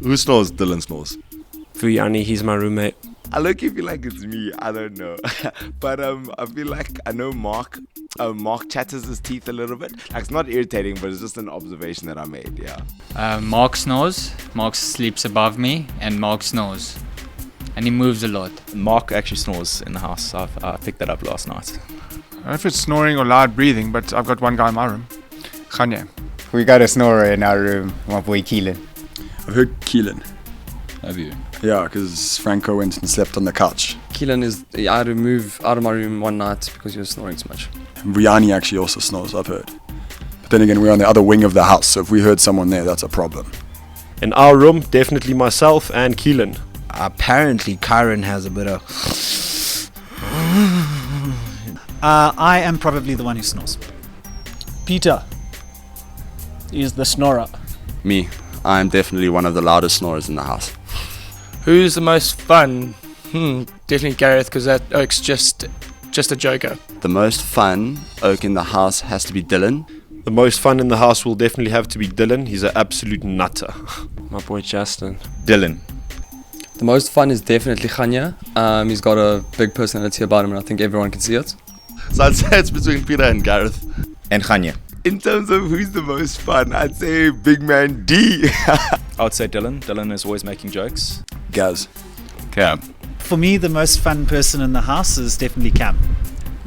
Who snores? Dylan snores. Vuyani, he's my roommate. I look feel like it's me. I don't know. But I feel like I know Mark. Mark chatters his teeth a little bit. Like, it's not irritating, but it's just an observation that I made. Yeah. Mark snores. Mark sleeps above me, and Mark snores. And he moves a lot. Mark actually snores in the house. I picked that up last night. I don't know if it's snoring or loud breathing, but I've got one guy in my room. Khanya. We got a snorer in our room, my boy Keelan. I've heard Keelan. Have you? Yeah, because Franco went and slept on the couch. Keelan I had to move out of my room one night because he was snoring too much. Vuyani actually also snores, I've heard. But then again, we're on the other wing of the house, so if we heard someone there, that's a problem. In our room, definitely myself and Keelan. Apparently, Kyron has a bit of... I am probably the one who snores. Peter is the snorer. Me. I'm definitely one of the loudest snorers in the house. Who's the most fun? Definitely Gareth, because that oak's just a joker. The most fun oak in the house has to be Dylan. The most fun in the house will definitely have to be Dylan. He's an absolute nutter. My boy Justin. Dylan. The most fun is definitely Khanya. He's got a big personality about him, and I think everyone can see it. So I'd say it's between Peter and Gareth. And Khanya. In terms of who's the most fun, I'd say Big Man D. I would say Dylan. Dylan is always making jokes. Gaz. Cam. For me, the most fun person in the house is definitely Cam.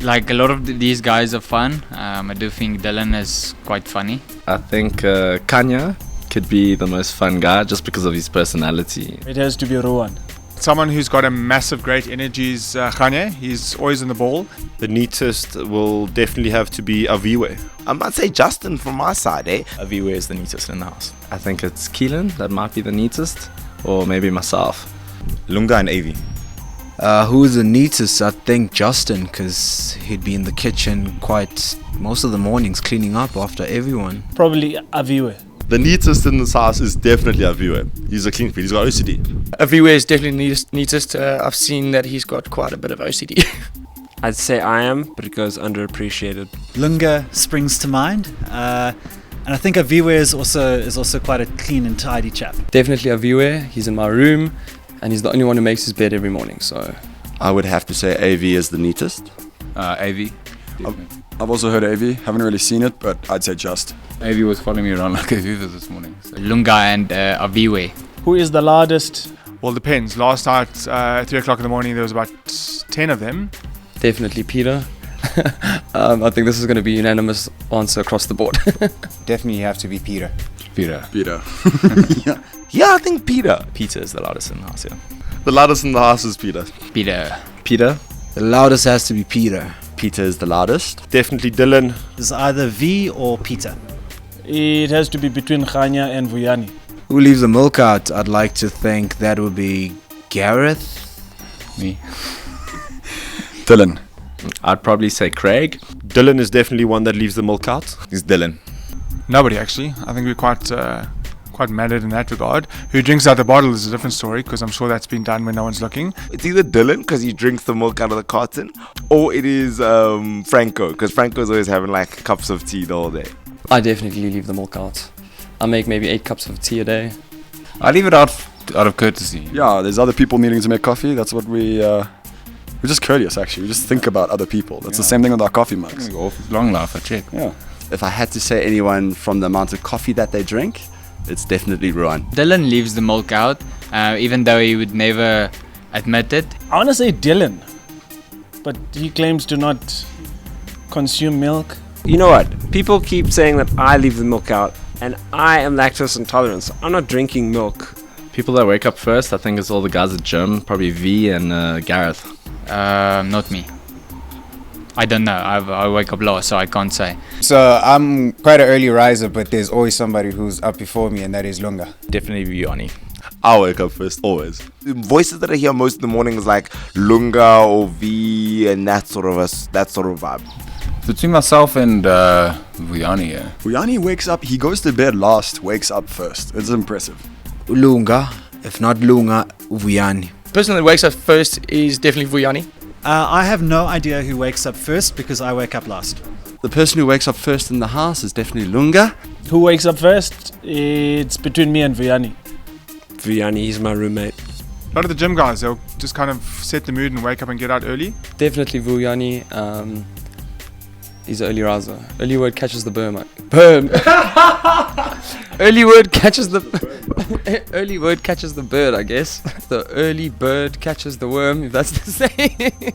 Like, a lot of these guys are fun. I do think Dylan is quite funny. I think Khanya could be the most fun guy just because of his personality. It has to be Rowan. Someone who's got a massive, great energy is Khanya. He's always on the ball. The neatest will definitely have to be Aviwe. I might say Justin from my side, Aviwe is the neatest in the house. I think it's Keelan that might be the neatest, or maybe myself. Lunga and Avi. Who's the neatest? I think Justin, because he'd be in the kitchen quite most of the mornings cleaning up after everyone. Probably Aviwe. The neatest in this house is definitely Aviwe. He's a clean feed. He's got OCD. Aviwe is definitely neatest. I've seen that he's got quite a bit of OCD. I'd say I am, but it goes underappreciated. Lunga springs to mind. And I think Aviwe is also quite a clean and tidy chap. Definitely Aviwe. He's in my room, and he's the only one who makes his bed every morning. So I would have to say AV is the neatest. Avi. I've also heard AV. Haven't really seen it, but I'd say Just. Avi was following me around like a hoover this morning. So. Lunga and Aviwe. Who is the loudest? Well, it depends. Last night, at 3 o'clock in the morning, there was about 10 of them. definitely Peter. I think this is going to be a unanimous answer across the board. Definitely have to be Peter. Peter. Yeah, I think Peter. Peter is the loudest in the house, yeah. The loudest in the house is Peter. Peter. Peter. The loudest has to be Peter. Peter is the loudest. Definitely Dylan. It's either V or Peter. It has to be between Khanya and Vuyani. Who leaves the milk out? I'd like to think that would be Gareth. Me. Dylan. I'd probably say Craig. Dylan is definitely one that leaves the milk out. It's Dylan. Nobody, actually. I think we're quite mad in that regard. Who drinks out the bottle is a different story, because I'm sure that's been done when no one's looking. It's either Dylan, because he drinks the milk out of the carton, or it is Franco, because Franco's always having like cups of tea the whole day. I definitely leave the milk out. I make maybe 8 cups of tea a day. I leave it out of courtesy. Yeah, there's other people needing to make coffee. That's what we're just courteous, actually. We just think about other people. That's the same thing with our coffee mugs. Long life, I check. Yeah. If I had to say anyone from the amount of coffee that they drink, it's definitely Ruan. Dylan leaves the milk out, even though he would never admit it. I want to say Dylan, but he claims to not consume milk. You know what? People keep saying that I leave the milk out, and I am lactose intolerant, so I'm not drinking milk. People that wake up first, I think it's all the guys at gym, probably V and Gareth. Not me. I don't know. I wake up last, so I can't say. So I'm quite an early riser, but there's always somebody who's up before me, and that is Lunga. Definitely Vuyani. I wake up first, always. The voices that I hear most in the morning is like Lunga or V and that sort of vibe. Between myself and Vuyani, yeah. Vuyani wakes up, he goes to bed last, wakes up first. It's impressive. Lunga. If not Lunga, Vuyani. The person that wakes up first is definitely Vuyani. I have no idea who wakes up first because I wake up last. The person who wakes up first in the house is definitely Lunga. Who wakes up first? It's between me and Vuyani. Vuyani. He's my roommate. A lot of the gym guys, they'll just kind of set the mood and wake up and get out early. Definitely Vuyani. He's an early riser. Early word catches the bird. Bird. Early word catches the. Early word catches the bird. I guess the early bird catches the worm. If that's the same.